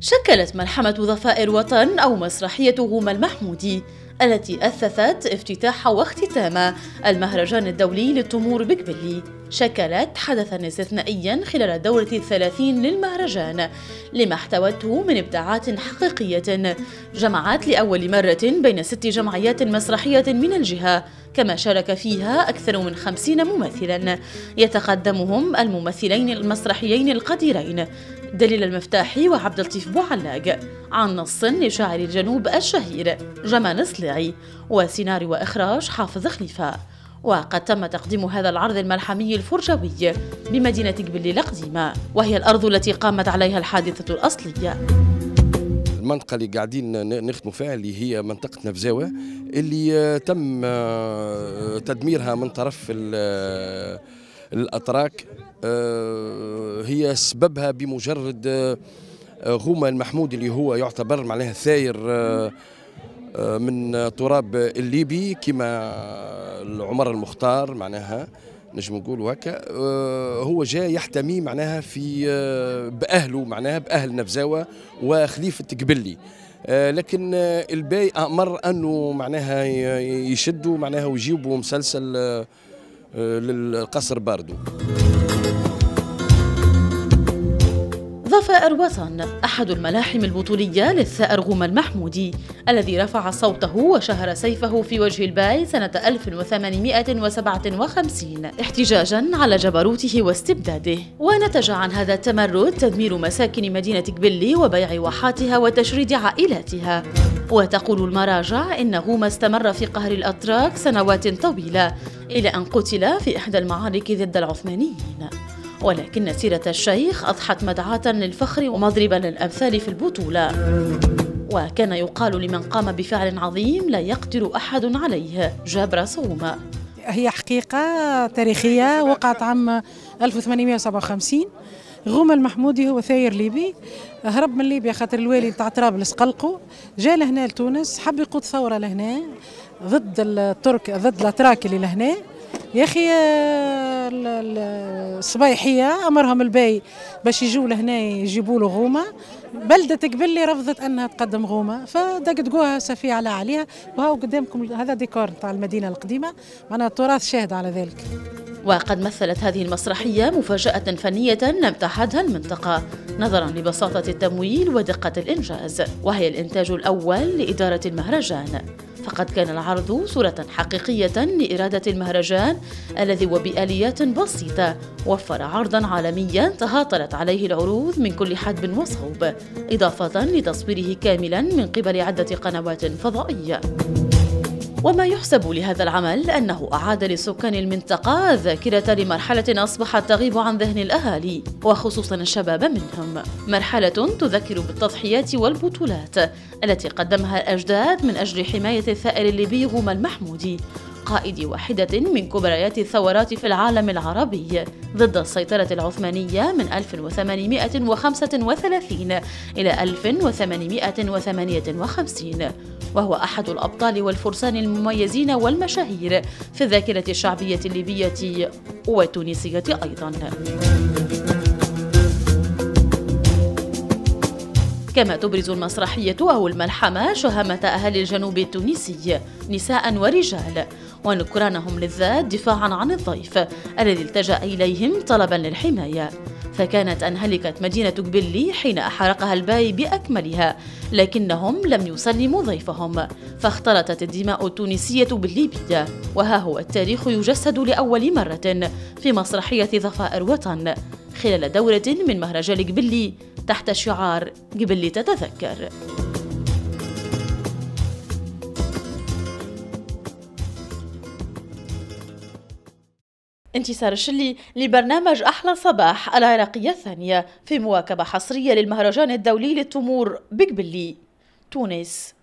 شكلت ملحمة ظفائر وطن أو مسرحية غوما المحمودي التي أثثت افتتاح واختتام المهرجان الدولي للتمور بقبلي شكلت حدثاً استثنائياً خلال الدورة 30 للمهرجان لما احتوته من إبداعات حقيقية جمعت لأول مرة بين 6 جمعيات مسرحية من الجهة، كما شارك فيها أكثر من 50 ممثلاً يتقدمهم الممثلين المسرحيين القديرين دليل المفتاحي وعبد اللطيف بوعلاق عن نص لشاعر الجنوب الشهير جمال صليعي وسيناريو وإخراج حافظ خليفة. وقد تم تقديم هذا العرض الملحمي الفرجوي بمدينة قبلي القديمة، وهي الأرض التي قامت عليها الحادثة الأصلية. المنطقة اللي قاعدين نخدموا فيها اللي هي منطقة نفزاوة اللي تم تدميرها من طرف الأتراك، هي سببها بمجرد غوما المحمودي اللي هو يعتبر معناها ثاير من تراب الليبي كما العمر المختار، معناها نجم نقولوا هكا. هو جاء يحتمي معناها في بأهله، معناها بأهل نفزاوة وخليفة قبلي، لكن الباي أمر أنه معناها يشدوا معناها ويجيبوا مسلسل للقصر باردو. ظفائر وطن أحد الملاحم البطولية للثائر غوما المحمودي الذي رفع صوته وشهر سيفه في وجه الباي سنة 1857 احتجاجاً على جبروته واستبداده، ونتج عن هذا التمرد تدمير مساكن مدينة قبلي وبيع واحاتها وتشريد عائلاتها. وتقول المراجع إن غوما استمر في قهر الأتراك سنوات طويلة إلى أن قتل في إحدى المعارك ضد العثمانيين، ولكن سيرة الشيخ أضحت مدعاة للفخر ومضربا للأمثال في البطولة. وكان يقال لمن قام بفعل عظيم لا يقدر أحد عليه جابر صوما. هي حقيقة تاريخية وقعت عام 1857. غوما المحمودي هو ثاير ليبي هرب من ليبيا خاطر الوالي بتاع طرابلس قلقه، جاء لهنا لتونس حب يقود ثورة لهنا ضد الترك ضد الأتراك اللي لهنا. يا أخي الصبايحية أمرهم الباي باش يجوا لهنا يجيبوا له غوما، بلدة قبلي رفضت أنها تقدم غوما فدقدقوها سفيه عليها. وهو قدامكم هذا ديكور تاع المدينة القديمة، معناها التراث شاهد على ذلك. وقد مثلت هذه المسرحية مفاجأة فنية لم تحدها المنطقة نظرا لبساطة التمويل ودقة الإنجاز، وهي الإنتاج الأول لإدارة المهرجان، فقد كان العرض صورة حقيقية لإرادة المهرجان الذي وبآليات بسيطة وفر عرضا عالميا تهاطلت عليه العروض من كل حدب وصوب، إضافة لتصويره كاملا من قبل عدة قنوات فضائية. وما يحسب لهذا العمل أنه أعاد لسكان المنطقة ذاكرة لمرحلة أصبحت تغيب عن ذهن الأهالي وخصوصا الشباب منهم، مرحلة تذكر بالتضحيات والبطولات التي قدمها الأجداد من أجل حماية الثائر الليبي غوما المحمودي، قائد واحدة من كبريات الثورات في العالم العربي ضد السيطرة العثمانية من 1835 إلى 1858، وهو أحد الأبطال والفرسان المميزين والمشاهير في الذاكرة الشعبية الليبية والتونسية أيضاً. كما تبرز المسرحية أو الملحمة شهامة أهالي الجنوب التونسي نساء ورجال ونكرانهم للذات دفاعاً عن الضيف الذي التجأ إليهم طلباً للحماية، فكانت أنهلكت مدينة قبلي حين أحرقها الباي بأكملها، لكنهم لم يسلموا ضيفهم فاختلطت الدماء التونسية بالليبية. وها هو التاريخ يجسد لأول مرة في مسرحية ظفائر وطن خلال دورة من مهرجان قبلي تحت شعار قبلي تتذكر. انتصار الشلي لبرنامج أحلى صباح العراقية الثانية في مواكبة حصرية للمهرجان الدولي للتمور بقبلي، تونس.